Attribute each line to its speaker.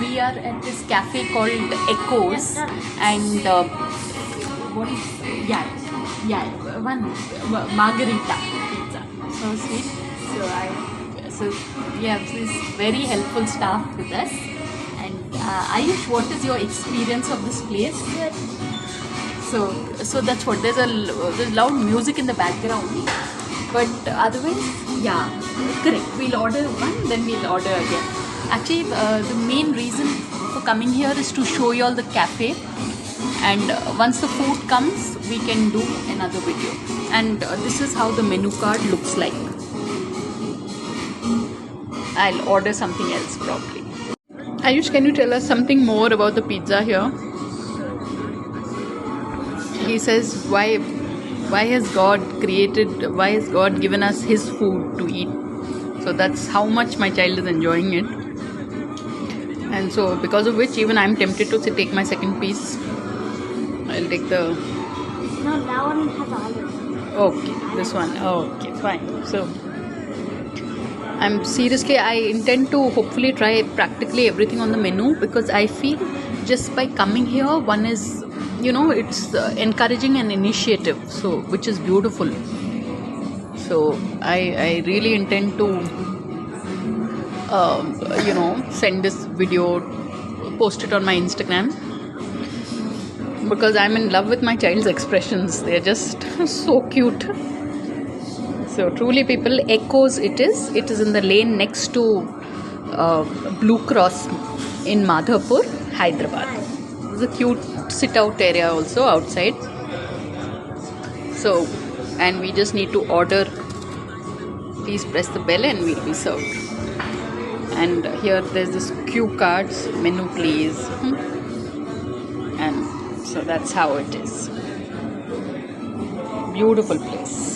Speaker 1: we are at this cafe called Echoes, and what is one margarita pizza. So sweet. So we have this very helpful staff with us. And Ayush, what is your experience of this place?
Speaker 2: Good.
Speaker 1: So that's what. There's loud music in the background, but otherwise, yeah, correct. We'll order one, then we'll order again. Actually, the main reason for coming here is to show you all the cafe, and once the food comes, we can do another video. And this is how the menu card looks like. I'll order something else probably. Ayush, can you tell us something more about the pizza here? He says, why has God given us his food to eat? So that's how much my child is enjoying it. And so because of which even I'm tempted to take my second piece. I'll take the...
Speaker 2: No, that one has olives.
Speaker 1: Okay, this one. Okay, fine. So I intend to hopefully try practically everything on the menu, because I feel just by coming here, one is, it's encouraging an initiative, so which is beautiful. So I really intend to send this video, post it on my Instagram, because I'm in love with my child's expressions. They're just so cute. So truly people, Echoes it is in the lane next to Blue Cross in Madhapur, Hyderabad. It's a cute sit out area also outside. So, and we just need to order. Please press the bell and we'll be served. And here there's this cue cards, menu please. And so that's how it is. Beautiful place.